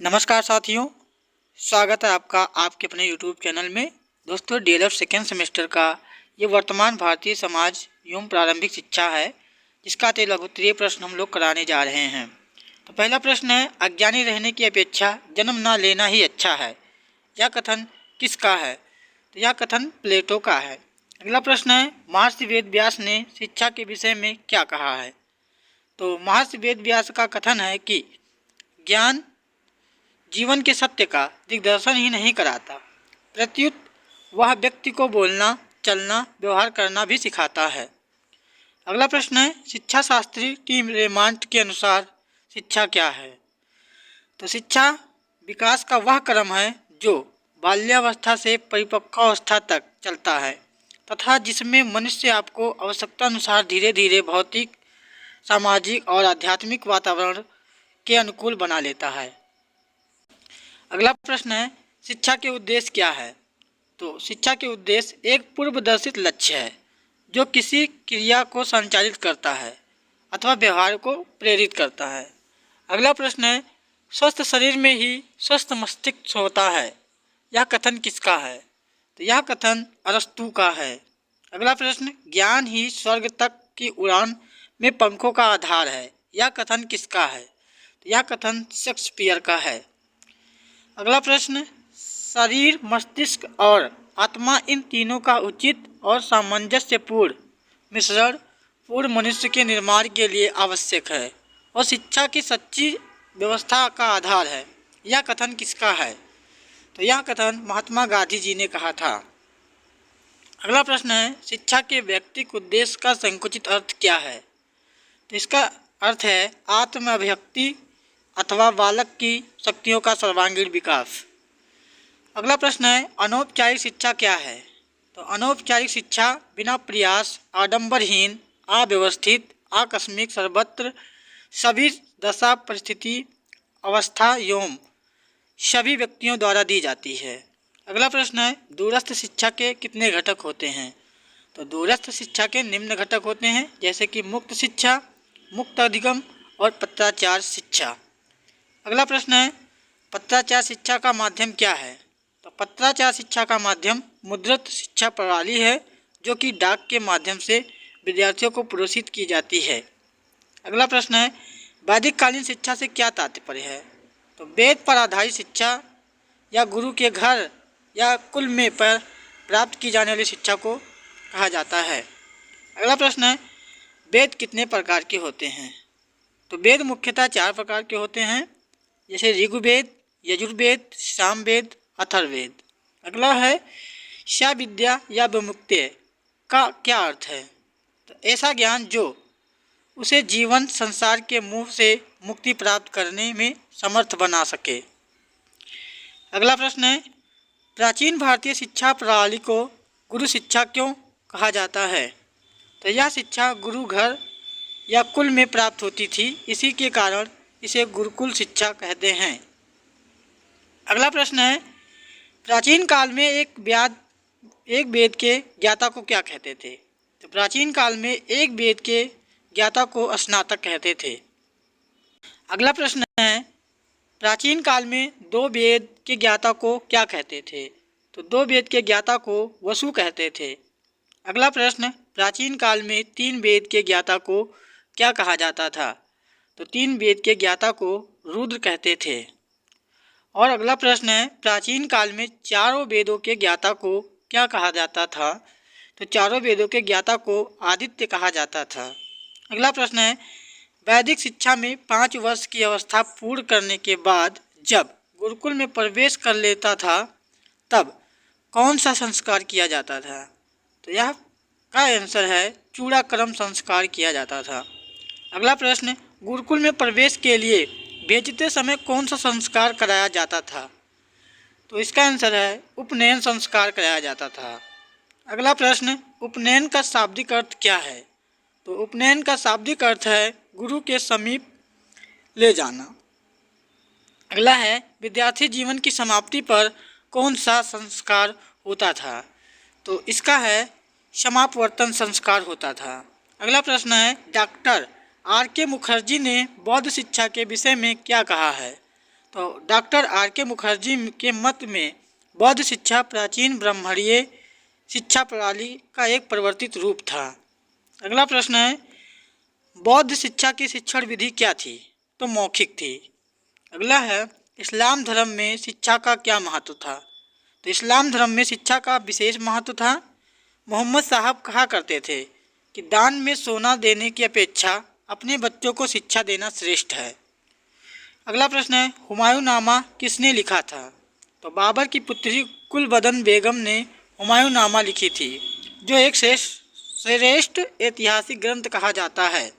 नमस्कार साथियों, स्वागत है आपका आपके अपने YouTube चैनल में। दोस्तों, DLF सेकेंड सेमेस्टर का ये वर्तमान भारतीय समाज एवं प्रारंभिक शिक्षा है, जिसका लघुत्तरीय प्रश्न हम लोग कराने जा रहे हैं। तो पहला प्रश्न है, अज्ञानी रहने की अपेक्षा जन्म ना लेना ही अच्छा है। यह कथन किसका है? तो यह कथन प्लेटो का है। अगला प्रश्न है, महर्षि वेद व्यास ने शिक्षा के विषय में क्या कहा है? तो महर्षि वेद व्यास का कथन है कि ज्ञान जीवन के सत्य का दिग्दर्शन ही नहीं कराता, प्रत्युत वह व्यक्ति को बोलना, चलना, व्यवहार करना भी सिखाता है। अगला प्रश्न है, शिक्षा शास्त्री टीम रेमांड के अनुसार शिक्षा क्या है? तो शिक्षा विकास का वह क्रम है जो बाल्यावस्था से परिपक्वावस्था तक चलता है तथा जिसमें मनुष्य आपको आवश्यकता अनुसार धीरे धीरे भौतिक, सामाजिक और आध्यात्मिक वातावरण के अनुकूल बना लेता है। अगला प्रश्न है, शिक्षा के उद्देश्य क्या है? तो शिक्षा के उद्देश्य एक पूर्वदर्शित लक्ष्य है जो किसी क्रिया को संचालित करता है अथवा व्यवहार को प्रेरित करता है। अगला प्रश्न है, स्वस्थ शरीर में ही स्वस्थ मस्तिष्क होता है। यह कथन किसका है? तो यह कथन अरस्तु का है। अगला प्रश्न, ज्ञान ही स्वर्ग तक की उड़ान में पंखों का आधार है। यह कथन किसका है? तो यह कथन शेक्सपियर का है। अगला प्रश्न, शरीर, मस्तिष्क और आत्मा, इन तीनों का उचित और सामंजस्यपूर्ण मिश्रण पूर्ण मनुष्य के निर्माण के लिए आवश्यक है और शिक्षा की सच्ची व्यवस्था का आधार है। यह कथन किसका है? तो यह कथन महात्मा गांधी जी ने कहा था। अगला प्रश्न है, शिक्षा के व्यक्तिक उद्देश्य का संकुचित अर्थ क्या है? तो इसका अर्थ है आत्म अभिव्यक्ति अथवा बालक की शक्तियों का सर्वांगीण विकास। अगला प्रश्न है, अनौपचारिक शिक्षा क्या है? तो अनौपचारिक शिक्षा बिना प्रयास, आडंबरहीन, अव्यवस्थित, आकस्मिक, सर्वत्र, सभी दशा, परिस्थिति, अवस्था एवं सभी व्यक्तियों द्वारा दी जाती है। अगला प्रश्न है, दूरस्थ शिक्षा के कितने घटक होते हैं? तो दूरस्थ शिक्षा के निम्न घटक होते हैं, जैसे कि मुक्त शिक्षा, मुक्त अधिगम और पत्राचार शिक्षा। अगला प्रश्न है, पत्राचार शिक्षा का माध्यम क्या है? तो पत्राचार शिक्षा का माध्यम मुद्रित शिक्षा प्रणाली है जो कि डाक के माध्यम से विद्यार्थियों को प्रोत्साहित की जाती है। अगला प्रश्न है, वैदिक कालीन शिक्षा से क्या तात्पर्य है? तो वेद पर आधारित शिक्षा या गुरु के घर या कुल में पर प्राप्त की जाने वाली शिक्षा को कहा जाता है। अगला प्रश्न है, वेद कितने प्रकार के होते हैं? तो वेद मुख्यतः 4 प्रकार के होते हैं, जैसे ऋग्वेद, यजुर्वेद, सामवेद, अथर्ववेद। अगला है, सा विद्या या विमुक्ति का क्या अर्थ है? तो ऐसा ज्ञान जो उसे जीवन संसार के मुंह से मुक्ति प्राप्त करने में समर्थ बना सके। अगला प्रश्न है, प्राचीन भारतीय शिक्षा प्रणाली को गुरु शिक्षा क्यों कहा जाता है? तो यह शिक्षा गुरु घर या कुल में प्राप्त होती थी, इसी के कारण इसे गुरुकुल शिक्षा कहते हैं। अगला प्रश्न है, प्राचीन काल में एक वेद के ज्ञाता को क्या कहते थे? तो प्राचीन काल में एक वेद के ज्ञाता को स्नातक कहते थे। अगला प्रश्न है, प्राचीन काल में 2 वेद के ज्ञाता को क्या कहते थे? तो 2 वेद के ज्ञाता को वसु कहते थे। अगला प्रश्न, प्राचीन काल में 3 वेद के ज्ञाता को क्या कहा जाता था? तो 3 वेद के ज्ञाता को रुद्र कहते थे। और अगला प्रश्न है, प्राचीन काल में 4 वेदों के ज्ञाता को क्या कहा जाता था? तो 4 वेदों के ज्ञाता को आदित्य कहा जाता था। अगला प्रश्न है, वैदिक शिक्षा में 5 वर्ष की अवस्था पूर्ण करने के बाद जब गुरुकुल में प्रवेश कर लेता था तब कौन सा संस्कार किया जाता था? तो यह का आंसर है चूड़ाक्रम संस्कार किया जाता था। अगला प्रश्न, गुरुकुल में प्रवेश के लिए भेजते समय कौन सा संस्कार कराया जाता था? तो इसका आंसर है उपनयन संस्कार कराया जाता था। अगला प्रश्न, उपनयन का शाब्दिक अर्थ क्या है? तो उपनयन का शाब्दिक अर्थ है गुरु के समीप ले जाना। अगला है, विद्यार्थी जीवन की समाप्ति पर कौन सा संस्कार होता था? तो इसका है समापवर्तन संस्कार होता था। अगला प्रश्न है, डॉक्टर R.K. मुखर्जी ने बौद्ध शिक्षा के विषय में क्या कहा है? तो डॉक्टर आर के मुखर्जी के मत में बौद्ध शिक्षा प्राचीन ब्राह्मणीय शिक्षा प्रणाली का एक परिवर्तित रूप था। अगला प्रश्न है, बौद्ध शिक्षा की शिक्षण विधि क्या थी? तो मौखिक थी। अगला है, इस्लाम धर्म में शिक्षा का क्या महत्व था? तो इस्लाम धर्म में शिक्षा का विशेष महत्व था। मोहम्मद साहब कहा करते थे कि दान में सोना देने की अपेक्षा अपने बच्चों को शिक्षा देना श्रेष्ठ है। अगला प्रश्न है, हुमायूंनामा किसने लिखा था? तो बाबर की पुत्री कुलबदन बेगम ने हुमायूंनामा लिखी थी, जो एक श्रेष्ठ ऐतिहासिक ग्रंथ कहा जाता है।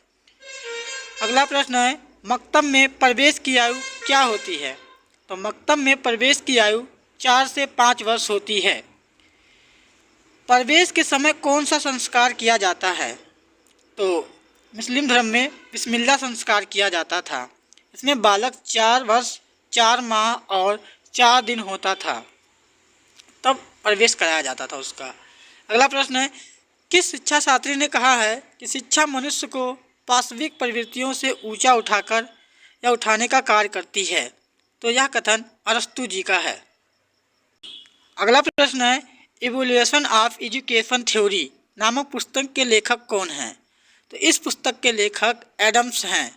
अगला प्रश्न है, मकतब में प्रवेश की आयु क्या होती है? तो मकतब में प्रवेश की आयु 4 से 5 वर्ष होती है। प्रवेश के समय कौन सा संस्कार किया जाता है? तो मुस्लिम धर्म में बिस्मिल्लाह संस्कार किया जाता था। इसमें बालक 4 वर्ष 4 माह और 4 दिन होता था, तब प्रवेश कराया जाता था उसका। अगला प्रश्न है, किस शिक्षा शास्त्री ने कहा है कि शिक्षा मनुष्य को पाशविक प्रवृत्तियों से ऊंचा उठाकर या उठाने का कार्य करती है? तो यह कथन अरस्तु जी का है। अगला प्रश्न है, इवोल्यूशन ऑफ एजुकेशन थ्योरी नामक पुस्तक के लेखक कौन हैं? तो इस पुस्तक के लेखक एडम्स हैं।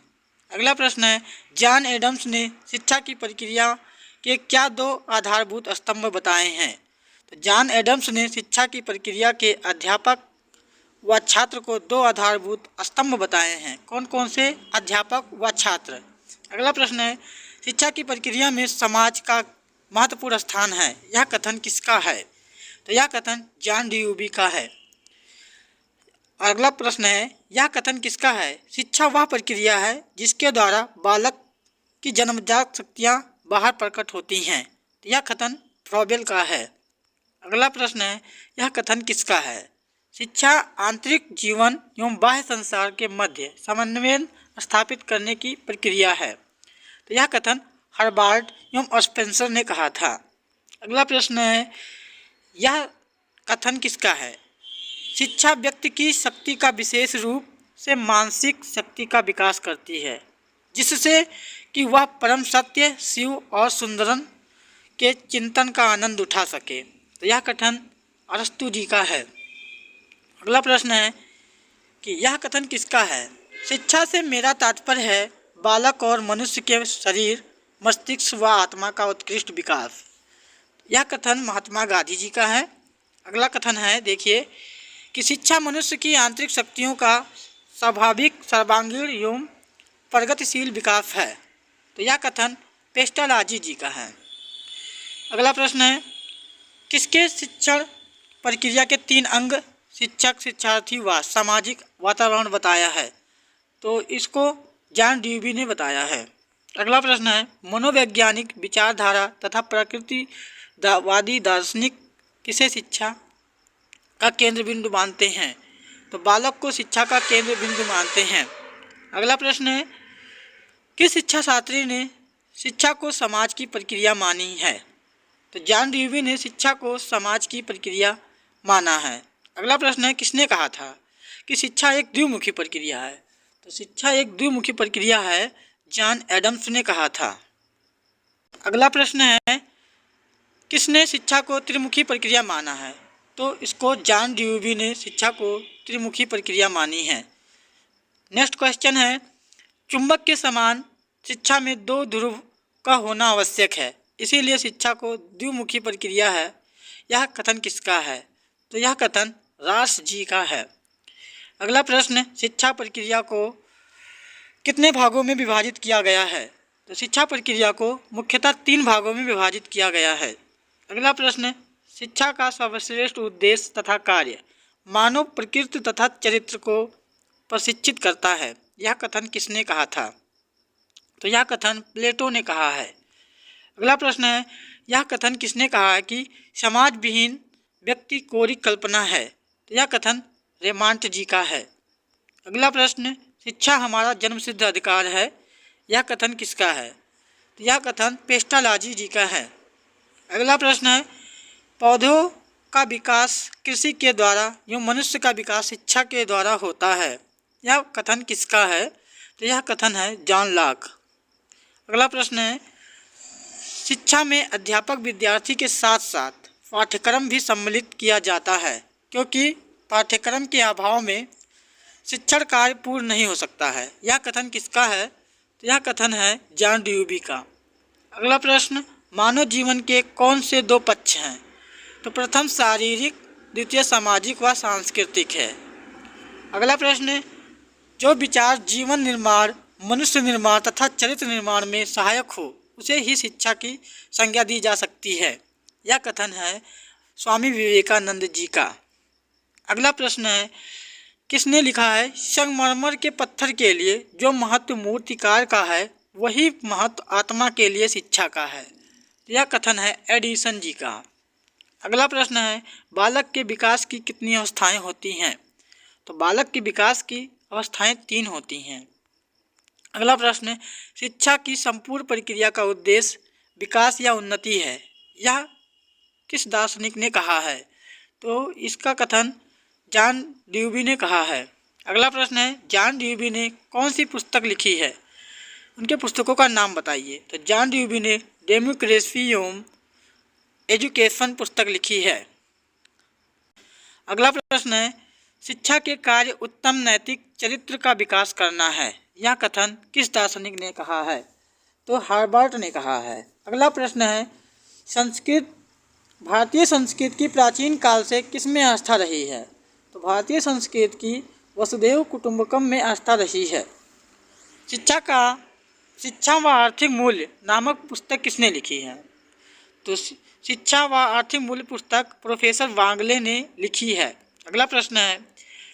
अगला प्रश्न है, जॉन एडम्स ने शिक्षा की प्रक्रिया के क्या 2 आधारभूत स्तंभ बताए हैं? तो जॉन एडम्स ने शिक्षा की प्रक्रिया के अध्यापक व छात्र को 2 आधारभूत स्तंभ बताए हैं। कौन कौन से? अध्यापक व छात्र। अगला प्रश्न है, शिक्षा की प्रक्रिया में समाज का महत्वपूर्ण स्थान है, यह कथन किसका है? तो यह कथन जॉन ड्यूबी का है। अगला प्रश्न है, यह कथन किसका है? शिक्षा वह प्रक्रिया है जिसके द्वारा बालक की जन्मजात शक्तियाँ बाहर प्रकट होती हैं। तो यह कथन फ्रॉबेल का है। अगला प्रश्न है, यह कथन किसका है? शिक्षा आंतरिक जीवन एवं बाह्य संसार के मध्य समन्वय स्थापित करने की प्रक्रिया है। तो यह कथन हर्बर्ट एवं स्पेंसर ने कहा था। अगला प्रश्न है, यह कथन किसका है? शिक्षा व्यक्ति की शक्ति का विशेष रूप से मानसिक शक्ति का विकास करती है, जिससे कि वह परम सत्य, शिव और सुंदरन के चिंतन का आनंद उठा सके। तो यह कथन अरस्तु जी का है। अगला प्रश्न है कि यह कथन किसका है? शिक्षा से मेरा तात्पर्य है बालक और मनुष्य के शरीर, मस्तिष्क व आत्मा का उत्कृष्ट विकास। यह कथन महात्मा गांधी जी का है। अगला कथन है, देखिए, कि शिक्षा मनुष्य की आंतरिक शक्तियों का स्वाभाविक सर्वांगीण एवं प्रगतिशील विकास है। तो यह कथन पेस्टालाजी जी का है। अगला प्रश्न है, किसके शिक्षण प्रक्रिया के 3 अंग शिक्षक, शिक्षार्थी व सामाजिक वातावरण बताया है? तो इसको जॉन ड्यूबी ने बताया है। अगला प्रश्न है, मनोवैज्ञानिक विचारधारा तथा प्रकृतिवादी दार्शनिक किसे शिक्षा का केंद्र बिंदु मानते हैं? तो बालक को शिक्षा का केंद्र बिंदु मानते हैं। अगला प्रश्न है, किस शिक्षा शास्त्री ने शिक्षा को समाज की प्रक्रिया मानी है? तो जॉन ड्यूबी ने शिक्षा को समाज की प्रक्रिया माना है। अगला प्रश्न है, किसने कहा था कि शिक्षा एक द्विमुखी प्रक्रिया है? तो शिक्षा एक द्विमुखी प्रक्रिया है, जॉन एडम्स ने कहा था। अगला प्रश्न है, किसने शिक्षा को त्रिमुखी प्रक्रिया माना है? तो इसको जॉन ड्यूबी ने शिक्षा को त्रिमुखी प्रक्रिया मानी है। नेक्स्ट क्वेश्चन है, चुंबक के समान शिक्षा में 2 ध्रुव का होना आवश्यक है, इसीलिए शिक्षा को द्विमुखी प्रक्रिया है, यह कथन किसका है? तो यह कथन रास जी का है। अगला प्रश्न, शिक्षा प्रक्रिया को कितने भागों में विभाजित किया गया है? तो शिक्षा प्रक्रिया को मुख्यतः 3 भागों में विभाजित किया गया है। अगला प्रश्न, शिक्षा का सर्वश्रेष्ठ उद्देश्य तथा कार्य मानव प्रकृति तथा चरित्र को प्रशिक्षित करता है, यह कथन किसने कहा था? तो यह कथन प्लेटो ने कहा है। अगला प्रश्न है, यह कथन किसने कहा है कि समाज विहीन व्यक्ति कोरी कल्पना है? तो यह कथन रेमांड जी का है। अगला प्रश्न, शिक्षा हमारा जन्मसिद्ध अधिकार है, यह कथन किसका है? तो यह कथन पेस्टालाजी जी का है। अगला प्रश्न है, पौधों का विकास कृषि के द्वारा एवं मनुष्य का विकास शिक्षा के द्वारा होता है, यह कथन किसका है? तो यह कथन है जॉन लॉक। अगला प्रश्न है, शिक्षा में अध्यापक विद्यार्थी के साथ साथ पाठ्यक्रम भी सम्मिलित किया जाता है, क्योंकि पाठ्यक्रम के अभाव में शिक्षण कार्य पूर्ण नहीं हो सकता है। यह कथन किसका है? तो यह कथन है जॉन ड्यूवी का। अगला प्रश्न, मानव जीवन के कौन से दो पक्ष हैं? तो प्रथम शारीरिक, द्वितीय सामाजिक व सांस्कृतिक है। अगला प्रश्न, जो विचार जीवन निर्माण, मनुष्य निर्माण तथा चरित्र निर्माण में सहायक हो उसे ही शिक्षा की संज्ञा दी जा सकती है। यह कथन है स्वामी विवेकानंद जी का। अगला प्रश्न है, किसने लिखा है संगमरमर के पत्थर के लिए जो महत्व मूर्तिकार का है वही महत्व आत्मा के लिए शिक्षा का है? यह कथन है एडिसन जी का। अगला प्रश्न है, बालक के विकास की कितनी अवस्थाएं होती हैं? तो बालक के विकास की अवस्थाएं 3 होती हैं। अगला प्रश्न, शिक्षा की संपूर्ण प्रक्रिया का उद्देश्य विकास या उन्नति है, यह किस दार्शनिक ने कहा है? तो इसका कथन जॉन ड्यूवी ने कहा है। अगला प्रश्न है, जॉन ड्यूवी ने कौन सी पुस्तक लिखी है? उनके पुस्तकों का नाम बताइए। तो जॉन ड्यूवी ने डेमोक्रेसी एवं एजुकेशन पुस्तक लिखी है। अगला प्रश्न है, शिक्षा के कार्य उत्तम नैतिक चरित्र का विकास करना है, यह कथन किस दार्शनिक ने कहा है? तो हार्बर्ट ने कहा है। अगला प्रश्न है, संस्कृत, भारतीय संस्कृत की प्राचीन काल से किसमें आस्था रही है? तो भारतीय संस्कृत की वसुधैव कुटुंबकम में आस्था रही है। शिक्षा व आर्थिक मूल्य नामक पुस्तक किसने लिखी है? तो शिक्षा व आर्थिक मूल्य पुस्तक प्रोफेसर वांगले ने लिखी है। अगला प्रश्न है,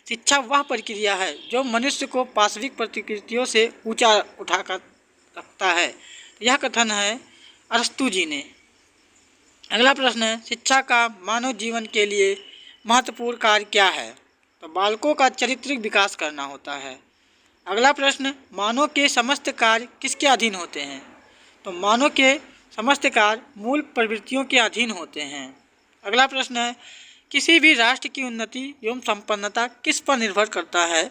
शिक्षा वह प्रक्रिया है जो मनुष्य को पाशविक प्रकृतियों से ऊंचा उठाकर रखता है, यह कथन है अरस्तू जी ने। अगला प्रश्न है, शिक्षा का मानव जीवन के लिए महत्वपूर्ण कार्य क्या है? तो बालकों का चारित्रिक विकास करना होता है। अगला प्रश्न, मानव के समस्त कार्य किसके अधीन होते हैं? तो मानव के समस्त कार्य मूल प्रवृत्तियों के अधीन होते हैं। अगला प्रश्न है, किसी भी राष्ट्र की उन्नति एवं संपन्नता किस पर निर्भर करता है?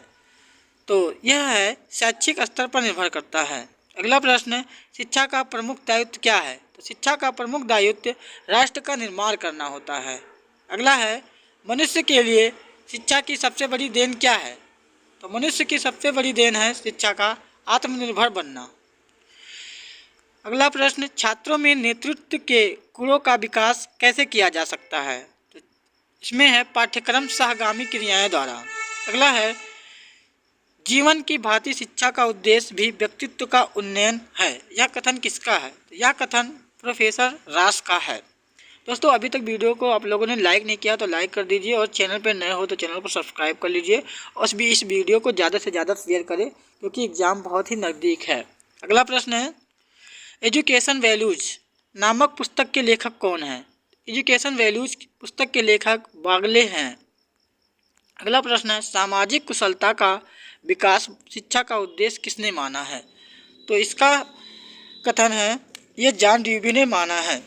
तो यह है शैक्षिक स्तर पर निर्भर करता है। अगला प्रश्न, शिक्षा का प्रमुख दायित्व क्या है? तो शिक्षा का प्रमुख दायित्व राष्ट्र का निर्माण करना होता है। अगला है, मनुष्य के लिए शिक्षा की सबसे बड़ी देन क्या है? तो मनुष्य की सबसे बड़ी देन है शिक्षा का आत्मनिर्भर बनना। अगला प्रश्न, छात्रों में नेतृत्व के गुणों का विकास कैसे किया जा सकता है? तो इसमें है पाठ्यक्रम सहगामी क्रियाएं द्वारा। अगला है, जीवन की भांति शिक्षा का उद्देश्य भी व्यक्तित्व का उन्नयन है, यह कथन किसका है? तो यह कथन प्रोफेसर रास का है। दोस्तों, अभी तक वीडियो को आप लोगों ने लाइक नहीं किया तो लाइक कर दीजिए और चैनल पर नए हो तो चैनल को सब्सक्राइब कर लीजिए और इस वीडियो को ज़्यादा से ज़्यादा शेयर करें क्योंकि एग्ज़ाम बहुत ही नज़दीक है। अगला प्रश्न है, एजुकेशन वैल्यूज नामक पुस्तक के लेखक कौन हैं? एजुकेशन वैल्यूज पुस्तक के लेखक वागले हैं। अगला प्रश्न है, सामाजिक कुशलता का विकास शिक्षा का उद्देश्य किसने माना है? तो इसका कथन है ये जॉन ड्यूवी ने माना है।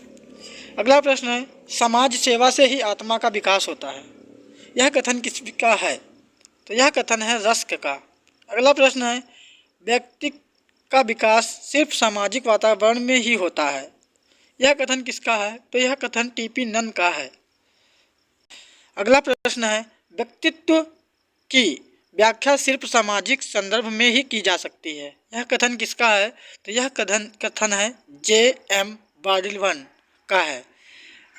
अगला प्रश्न है, समाज सेवा से ही आत्मा का विकास होता है, यह कथन किसका है? तो यह कथन है रस्क का। अगला प्रश्न है, व्यक्ति का विकास सिर्फ सामाजिक वातावरण में ही होता है, यह कथन किसका है? तो यह कथन टीपी नन का है। अगला प्रश्न है, व्यक्तित्व की व्याख्या सिर्फ सामाजिक संदर्भ में ही की जा सकती है, यह कथन किसका है? तो यह कथन है जे.एम. बार्डविल का है।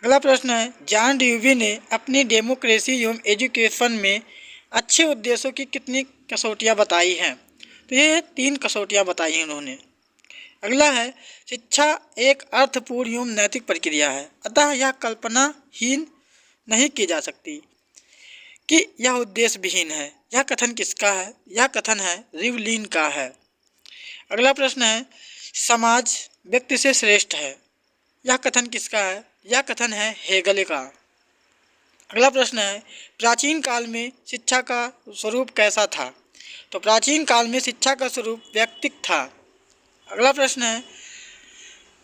अगला प्रश्न है, जॉन ड्यूवी ने अपनी डेमोक्रेसी एवं एजुकेशन में अच्छे उद्देश्यों की कितनी कसौटियाँ बताई हैं? तो ये 3 कसौटियाँ बताई हैं उन्होंने। अगला है, शिक्षा एक अर्थपूर्ण एवं नैतिक प्रक्रिया है, अतः यह कल्पनाहीन नहीं की जा सकती कि यह उद्देश्य विहीन है, यह कथन किसका है? यह कथन है रिवलिन का है। अगला प्रश्न है, समाज व्यक्ति से श्रेष्ठ है, यह कथन किसका है? यह कथन है हेगल का। अगला प्रश्न है, प्राचीन काल में शिक्षा का स्वरूप कैसा था? तो प्राचीन काल में शिक्षा का स्वरूप व्यक्तिक था। अगला प्रश्न है,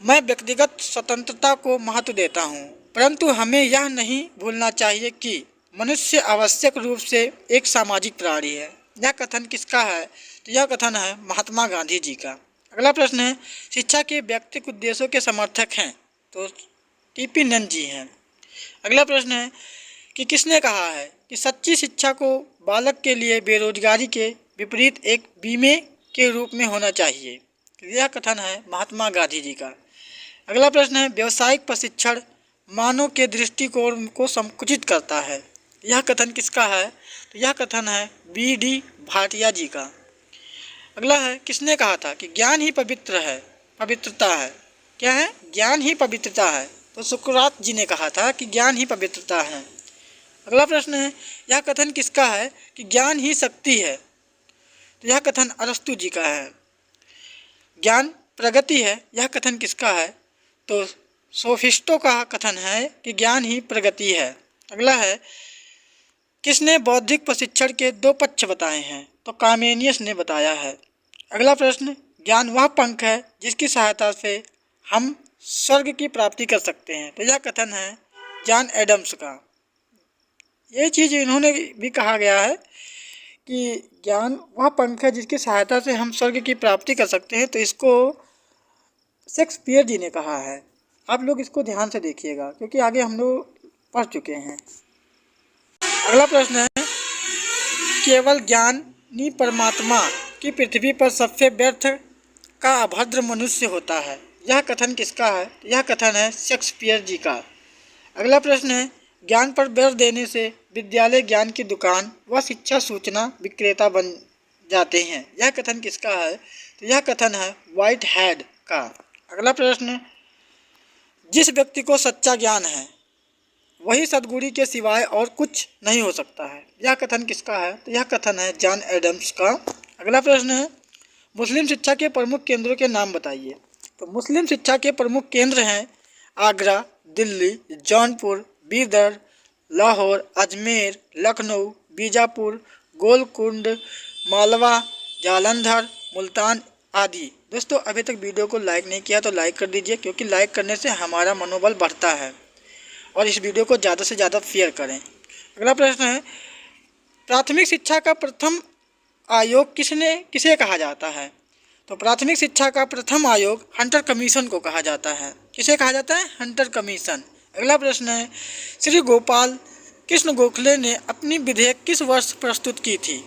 मैं व्यक्तिगत स्वतंत्रता को महत्व देता हूँ, परंतु हमें यह नहीं भूलना चाहिए कि मनुष्य आवश्यक रूप से एक सामाजिक प्राणी है, यह कथन किसका है? तो यह कथन है महात्मा गांधी जी का। अगला प्रश्न है, शिक्षा के व्यक्तिगत उद्देश्यों के समर्थक हैं, तो टीपी नंद जी हैं। अगला प्रश्न है कि किसने कहा है कि सच्ची शिक्षा को बालक के लिए बेरोजगारी के विपरीत एक बीमे के रूप में होना चाहिए? यह कथन है महात्मा गांधी जी का। अगला प्रश्न है व्यावसायिक प्रशिक्षण मानव के दृष्टिकोण को संकुचित करता है। यह कथन किसका है? तो यह कथन है बी.डी. भाटिया जी का। अगला है किसने कहा था कि ज्ञान ही पवित्रता है? क्या है? ज्ञान ही पवित्रता है। तो सुकरात जी ने कहा था कि ज्ञान ही पवित्रता है। अगला प्रश्न है यह कथन किसका है कि ज्ञान ही शक्ति है? तो यह कथन अरस्तु जी का है। ज्ञान प्रगति है, यह कथन किसका है? तो सोफिस्टों का कथन है कि ज्ञान ही प्रगति है। अगला है किसने बौद्धिक प्रशिक्षण के 2 पक्ष बताए हैं? तो कामेनियस ने बताया है। अगला प्रश्न ज्ञान वह पंख है जिसकी सहायता से हम स्वर्ग की प्राप्ति कर सकते हैं। तो यह कथन है जॉन एडम्स का। ये चीज़ इन्होंने भी कहा गया है कि ज्ञान वह पंख है जिसकी सहायता से हम स्वर्ग की प्राप्ति कर सकते हैं। तो इसको शेक्सपियर जी ने कहा है। आप लोग इसको ध्यान से देखिएगा क्योंकि आगे हम लोग पढ़ चुके हैं। अगला प्रश्न है केवल ज्ञानी परमात्मा की पृथ्वी पर सबसे व्यर्थ का अभद्र मनुष्य होता है। यह कथन किसका है? यह कथन है शेक्सपियर जी का। अगला प्रश्न है ज्ञान पर बल देने से विद्यालय ज्ञान की दुकान व शिक्षा सूचना विक्रेता बन जाते हैं। यह कथन किसका है? तो यह कथन है व्हाइट हेड का। अगला प्रश्न जिस व्यक्ति को सच्चा ज्ञान है वही सद्गुरु के सिवाय और कुछ नहीं हो सकता है। यह कथन किसका है? तो यह कथन है जॉन एडम्स का। अगला प्रश्न है मुस्लिम शिक्षा के प्रमुख केंद्रों के नाम बताइए। तो मुस्लिम शिक्षा के प्रमुख केंद्र हैं आगरा, दिल्ली, जौनपुर, बीदर, लाहौर, अजमेर, लखनऊ, बीजापुर, गोलकुंड, मालवा, जालंधर, मुल्तान आदि। दोस्तों अभी तक वीडियो को लाइक नहीं किया तो लाइक कर दीजिए क्योंकि लाइक करने से हमारा मनोबल बढ़ता है और इस वीडियो को ज़्यादा से ज़्यादा शेयर करें। अगला प्रश्न है प्राथमिक शिक्षा का प्रथम आयोग किसे कहा जाता है? तो प्राथमिक शिक्षा का प्रथम आयोग हंटर कमीशन को कहा जाता है। किसे कहा जाता है? Hunter commission. अगला प्रश्न है श्री गोपाल कृष्ण गोखले ने अपनी विधेयक किस वर्ष प्रस्तुत की थी?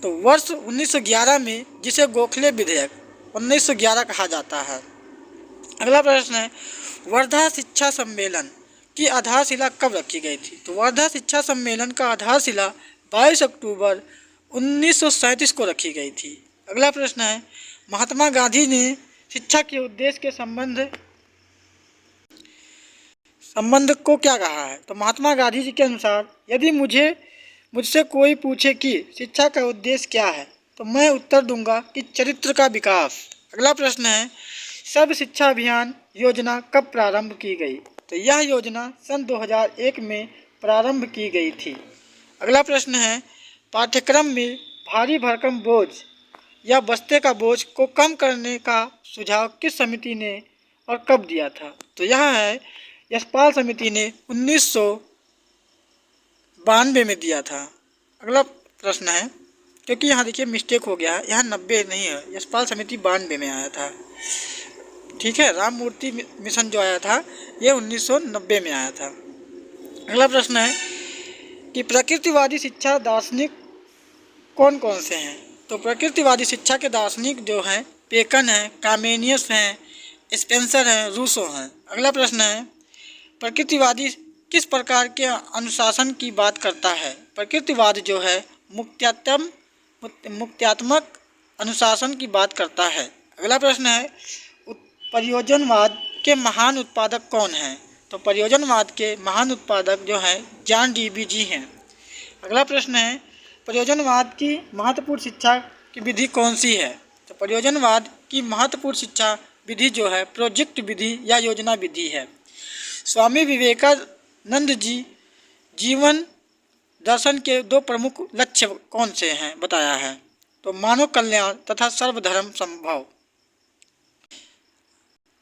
तो वर्ष 1911 में, जिसे गोखले विधेयक 1911 कहा जाता है। अगला प्रश्न है वर्धा शिक्षा सम्मेलन की आधारशिला कब रखी गई थी? तो वर्धा शिक्षा सम्मेलन का आधारशिला 22 अक्टूबर 1937 को रखी गई थी। अगला प्रश्न है महात्मा गांधी ने शिक्षा के उद्देश्य के संबंध को क्या कहा है? तो महात्मा गांधी जी के अनुसार यदि मुझसे कोई पूछे कि शिक्षा का उद्देश्य क्या है तो मैं उत्तर दूंगा कि चरित्र का विकास। अगला प्रश्न है सर्व शिक्षा अभियान योजना कब प्रारंभ की गई? तो यह योजना सन 2001 में प्रारंभ की गई थी। अगला प्रश्न है पाठ्यक्रम में भारी भरकम बोझ या बस्ते का बोझ को कम करने का सुझाव किस समिति ने और कब दिया था? तो यह है यशपाल समिति ने 1992 में दिया था। अगला प्रश्न है क्योंकि यहाँ देखिए मिस्टेक हो गया है, यहाँ 90 नहीं है, यशपाल समिति 92 में आया था। ठीक है, राम मूर्ति मिशन जो आया था ये 1990 में आया था। अगला प्रश्न है कि प्रकृतिवादी शिक्षा दार्शनिक कौन कौन से हैं? तो प्रकृतिवादी शिक्षा के दार्शनिक जो हैं पेकन हैं, कामेनियस हैं, स्पेंसर हैं, रूसो हैं। अगला प्रश्न है प्रकृतिवादी किस प्रकार के अनुशासन की बात करता है? प्रकृतिवाद जो है मुक्त्यात्मक अनुशासन की बात करता है। अगला प्रश्न है प्रयोजनवाद के महान उत्पादक कौन हैं? तो प्रयोजनवाद के महान उत्पादक जो हैं जॉन डीवी जी हैं। अगला प्रश्न है प्रयोजनवाद की महत्वपूर्ण शिक्षा की विधि कौन सी है? तो प्रयोजनवाद की महत्वपूर्ण शिक्षा विधि जो है प्रोजेक्ट विधि या योजना विधि है। स्वामी विवेकानंद जी जीवन दर्शन के 2 प्रमुख लक्ष्य कौन से हैं बताया है? तो मानव कल्याण तथा सर्वधर्म संभव।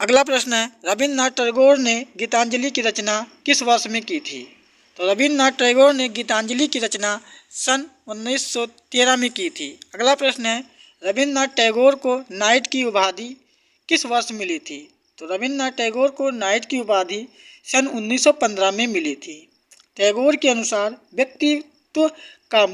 अगला प्रश्न है रविन्द्रनाथ टैगोर ने गीतांजलि की रचना किस वर्ष में की थी? तो रविन्द्रनाथ टैगोर ने गीतांजलि की रचना सन 1913 में की थी। अगला प्रश्न है रविन्द्रनाथ टैगोर को नाइट की उपाधि किस वर्ष मिली थी? तो रविन्द्रनाथ टैगोर को नाइट की उपाधि सन 1915 में मिली थी। टैगोर के अनुसार व्यक्तित्व का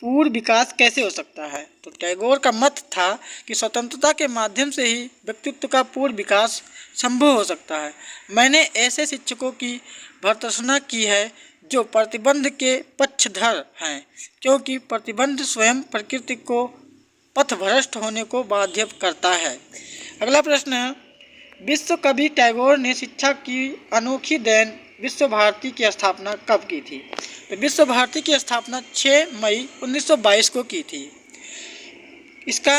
पूर्ण विकास कैसे हो सकता है? तो टैगोर का मत था कि स्वतंत्रता के माध्यम से ही व्यक्तित्व का पूर्ण विकास संभव हो सकता है। मैंने ऐसे शिक्षकों की भर्त्सना की है जो प्रतिबंध के पक्षधर हैं, क्योंकि प्रतिबंध स्वयं प्रकृति को पथभ्रष्ट होने को बाध्य करता है। अगला प्रश्न है, विश्व कवि टैगोर ने शिक्षा की अनोखी देन विश्व भारती की स्थापना कब की थी? तो विश्व भारती की स्थापना 6 मई 1922 को की थी। इसका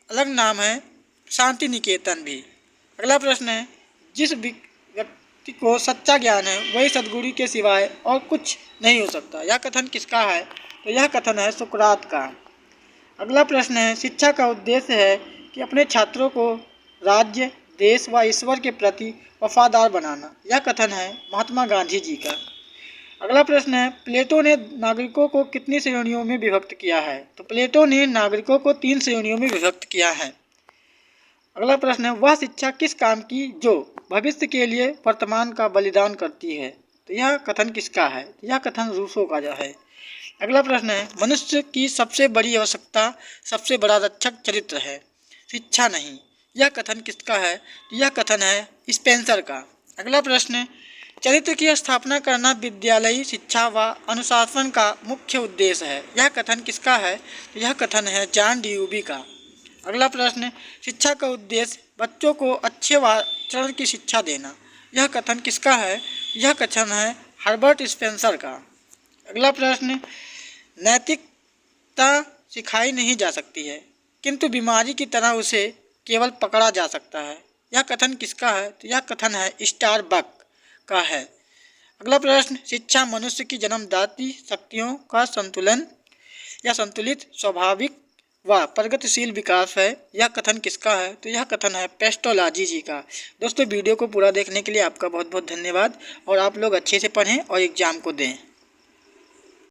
अलग नाम है शांति निकेतन भी। अगला प्रश्न है, जिस व्यक्ति को सच्चा ज्ञान है वही सद्गुरु के सिवाय और कुछ नहीं हो सकता, यह कथन किसका है? तो यह कथन है सुकरात का। अगला प्रश्न है, शिक्षा का उद्देश्य है कि अपने छात्रों को राज्य, देश व ईश्वर के प्रति वफादार बनाना, यह कथन है महात्मा गांधी जी का। अगला प्रश्न है, प्लेटो ने नागरिकों को कितनी श्रेणियों में विभक्त किया है? तो प्लेटो ने नागरिकों को 3 श्रेणियों में विभक्त किया है। अगला प्रश्न है, वह शिक्षा किस काम की जो भविष्य के लिए वर्तमान का बलिदान करती है? तो यह कथन किसका है? यह कथन रूसो का जो है। अगला प्रश्न है, मनुष्य की सबसे बड़ी आवश्यकता सबसे बड़ा रक्षक चरित्र है, शिक्षा नहीं, यह कथन किसका है? तो यह कथन है स्पेंसर का। अगला प्रश्न, चरित्र की स्थापना करना विद्यालयी शिक्षा व अनुशासन का मुख्य उद्देश्य है, यह कथन किसका है? तो यह कथन है जॉन ड्यूबी का। अगला प्रश्न, शिक्षा का उद्देश्य बच्चों को अच्छे आचरण की शिक्षा देना, यह कथन किसका है? यह कथन है हर्बर्ट स्पेंसर का। अगला प्रश्न, नैतिकता सिखाई नहीं जा सकती है किंतु बीमारी की तरह उसे केवल पकड़ा जा सकता है, यह कथन किसका है? तो यह कथन है स्टारबक का है। अगला प्रश्न, शिक्षा मनुष्य की जन्मदाती शक्तियों का संतुलन या संतुलित स्वाभाविक व प्रगतिशील विकास है, यह कथन किसका है? तो यह कथन है पेस्टोलॉजी जी का। दोस्तों, वीडियो को पूरा देखने के लिए आपका बहुत बहुत धन्यवाद और आप लोग अच्छे से पढ़ें और एग्जाम को दें।